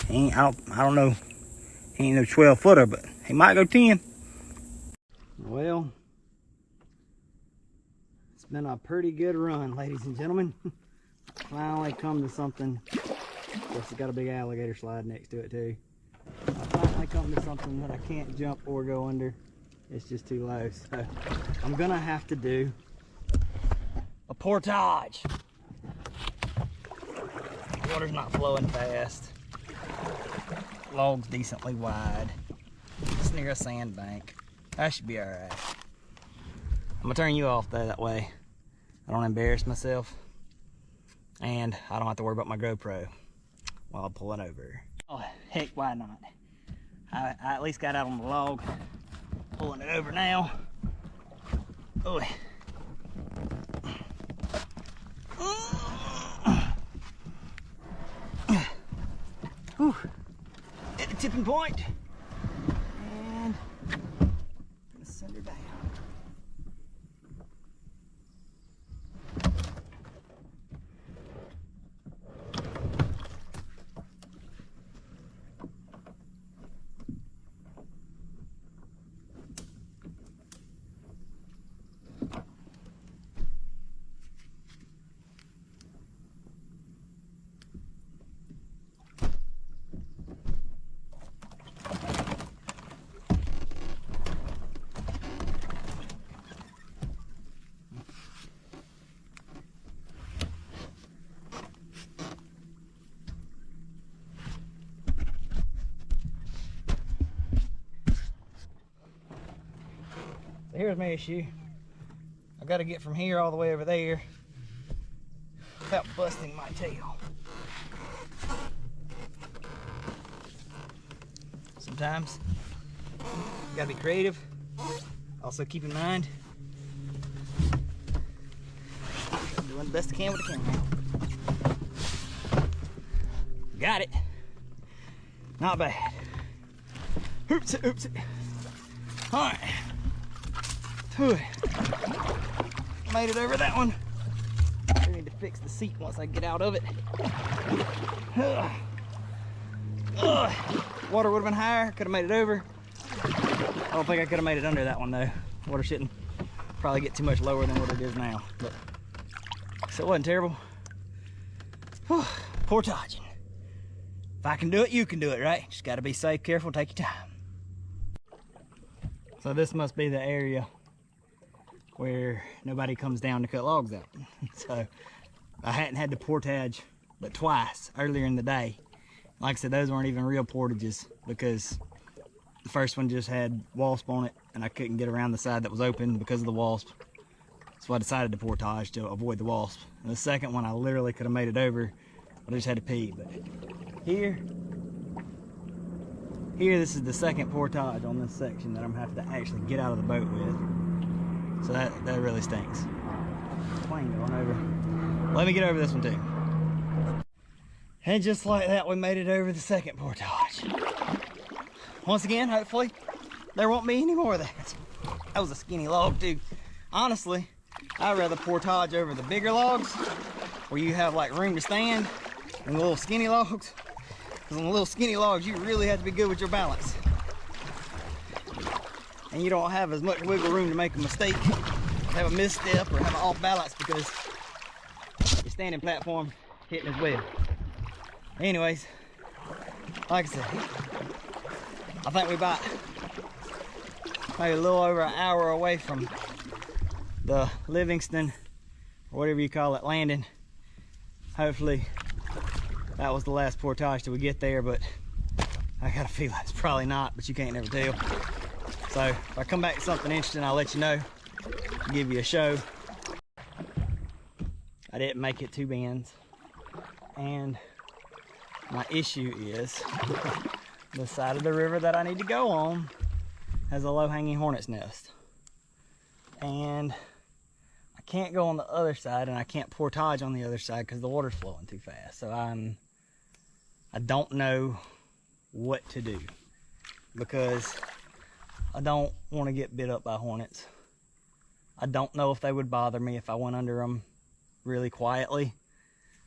I don't know. He ain't no 12-footer, but he might go 10. Well, it's been a pretty good run, ladies and gentlemen. Finally come to something. Plus, it's got a big alligator slide next to it too. might come to something that I can't jump or go under. It's just too low. So I'm gonna have to do a portage. Water's not flowing fast. Log's decently wide. It's near a sandbank. I should be alright. I'm gonna turn you off though, that way I don't embarrass myself and I don't have to worry about my GoPro while I'm pulling over. Oh heck, why not? I at least got out on the log. Pulling it over now. Oh. Whew. At the tipping point. And I'm gonna send her down. Here's my issue. I gotta get from here all the way over there without busting my tail. Sometimes you gotta be creative. Also keep in mind, I'm doing the best I can with the camera. Got it. Not bad. Oopsie, oopsie. All right. Whew. Made it over that one. I need to fix the seat once I get out of it. Water would have been higher, could have made it over. I don't think I could have made it under that one though. Water shouldn't probably get too much lower than what it is now. But, so it wasn't terrible. Whew. Portaging. If I can do it, you can do it, right? Just gotta be safe, careful, take your time. So this must be the area where nobody comes down to cut logs out. So I hadn't had to portage but twice earlier in the day. Like I said, those weren't even real portages because the first one just had wasp on it and I couldn't get around the side that was open because of the wasp. So I decided to portage to avoid the wasp. And the second one I literally could have made it over, but I just had to pee. But here, this is the second portage on this section that I'm gonna have to actually get out of the boat with. So that really stinks. Plane going over. Let me get over this one too. And just like that, we made it over the second portage. Once again, hopefully, there won't be any more of that. That was a skinny log too. Honestly, I'd rather portage over the bigger logs where you have like room to stand than the little skinny logs. Because on the little skinny logs, you really have to be good with your balance. And you don't have as much wiggle room to make a mistake, have a misstep, or have an off balance because your standing platform hitting as well. Anyways, like I said, I think we about maybe a little over an hour away from the Livingston, or whatever you call it, landing. Hopefully that was the last portage till we get there, but I got a feeling it's probably not, but you can't never tell. So if I come back to something interesting, I'll let you know, give you a show. I didn't make it 2 bends, and my issue is the side of the river that I need to go on has a low-hanging hornet's nest, and I can't go on the other side, and I can't portage on the other side because the water's flowing too fast. So I don't know what to do because I don't want to get bit up by hornets. I don't know if they would bother me if I went under them really quietly.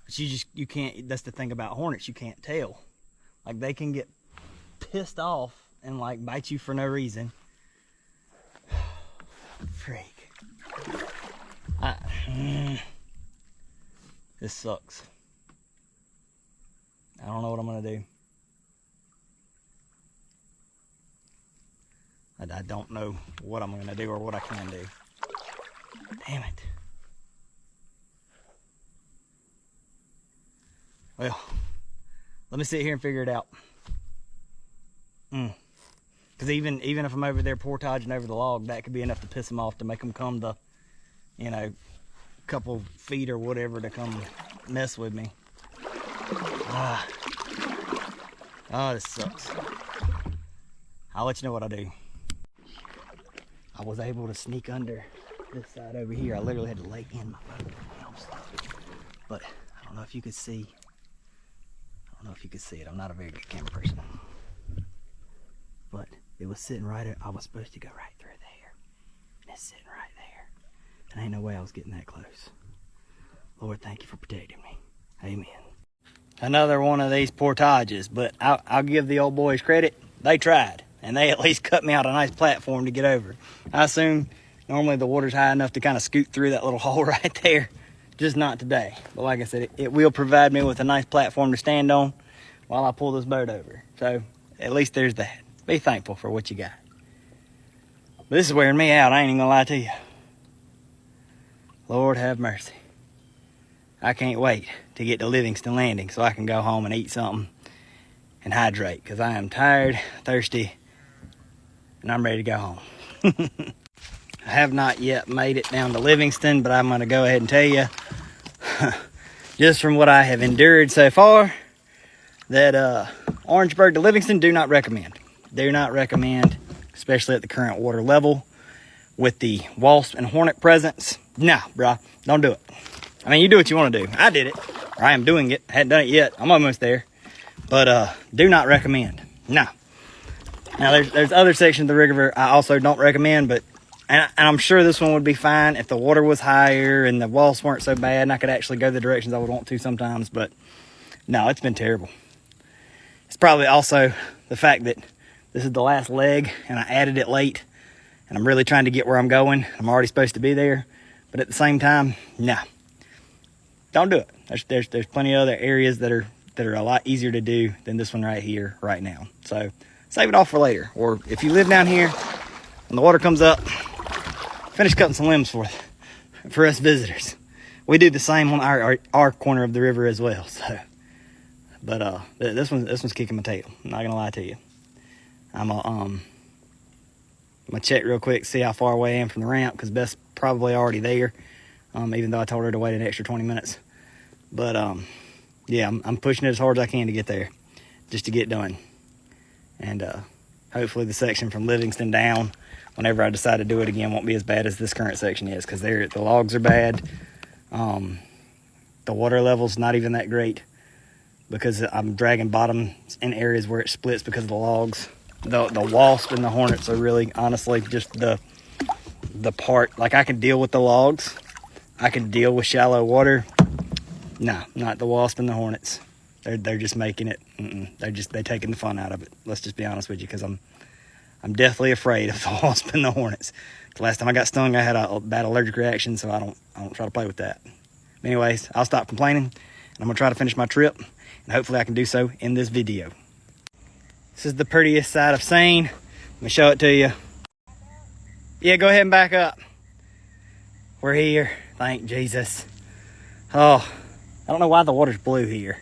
But you can't, that's the thing about hornets, you can't tell. Like they can get pissed off and like bite you for no reason. Freak. This sucks. I don't know what I'm gonna do. I don't know what I'm gonna do or what I can do. Damn it. Well, let me sit here and figure it out. Because even if I'm over there portaging over the log, that could be enough to piss them off, to make them come the, you know, couple feet or whatever to come mess with me. Oh, this sucks. I'll let you know what I do. I was able to sneak under this side over here. I literally had to lay in my boat. But I don't know if you could see. I don't know if you could see it. I'm not a very good camera person. But it was sitting right there. I was supposed to go right through there. And it's sitting right there. And ain't no way I was getting that close. Lord, thank you for protecting me. Amen. Another one of these portages, but I'll give the old boys credit. They tried, and they at least cut me out a nice platform to get over. I assume normally the water's high enough to kind of scoot through that little hole right there. Just not today. But like I said, it will provide me with a nice platform to stand on while I pull this boat over. So at least there's that. Be thankful for what you got. But this is wearing me out. I ain't even gonna lie to you. Lord have mercy. I can't wait to get to Livingston Landing so I can go home and eat something and hydrate, because I am tired, thirsty, and I'm ready to go home. I have not yet made it down to Livingston, but I'm going to go ahead and tell you, just from what I have endured so far, that Orangeburg to Livingston, do not recommend. Do not recommend, especially at the current water level with the wasp and hornet presence. Nah, bruh, don't do it. I mean, you do what you want to do. I did it, or I am doing it. I hadn't done it yet. I'm almost there. But do not recommend. No. Now, there's other sections of the river I also don't recommend, but and I'm sure this one would be fine if the water was higher and the wasps weren't so bad and I could actually go the directions I would want to sometimes. But no, it's been terrible. It's probably also the fact that this is the last leg and I added it late, and I'm really trying to get where I'm going. I'm already supposed to be there, but at the same time, no. Don't do it. There's plenty of other areas that are a lot easier to do than this one right here, right now. So save it off for later. Or if you live down here, when the water comes up, finish cutting some limbs for us visitors. We do the same on our corner of the river as well. So, but this one's kicking my tail. I'm not gonna lie to you. I'm gonna check real quick, see how far away I am from the ramp, because Beth's probably already there. Even though I told her to wait an extra 20 minutes. But, yeah, I'm pushing it as hard as I can to get there, just to get done. And hopefully the section from Livingston down, whenever I decide to do it again, won't be as bad as this current section is, because the logs are bad. The water level's not even that great, because I'm dragging bottoms in areas where it splits because of the logs. The wasp and the hornets are really, honestly, just the part. Like, I can deal with the logs. I can deal with shallow water. No, not the wasp and the hornets. They're just making it. They're taking the fun out of it. Let's just be honest with you, because I'm deathly afraid of the wasp and the hornets. The last time I got stung, I had a bad allergic reaction, so I don't try to play with that. Anyways, I'll stop complaining, and I'm gonna try to finish my trip, and hopefully I can do so in this video. This is the prettiest side of Seine. Let me show it to you. Yeah, go ahead and back up. We're here. Thank Jesus. Oh, I don't know why the water's blue here.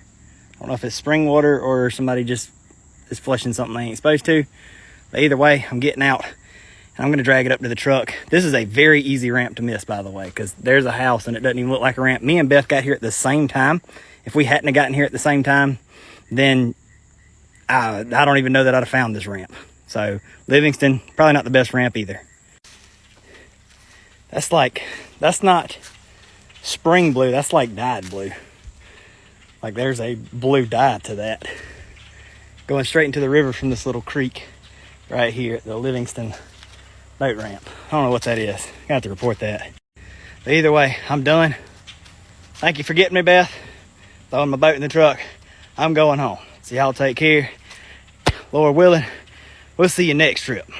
I don't know if it's spring water or somebody just is flushing something they ain't supposed to. But either way, I'm getting out, and I'm going to drag it up to the truck. This is a very easy ramp to miss, by the way, because there's a house and it doesn't even look like a ramp. Me and Beth got here at the same time. If we hadn't have gotten here at the same time, then I don't even know that I'd have found this ramp. So Livingston, probably not the best ramp either. That's not spring blue, that's like dyed blue. Like there's a blue dye to that. Going straight into the river from this little creek right here at the Livingston boat ramp. I don't know what that is. I have to report that. But either way, I'm done. Thank you for getting me, Beth. Throwing my boat in the truck. I'm going home. So y'all take care. Lord willing, we'll see you next trip.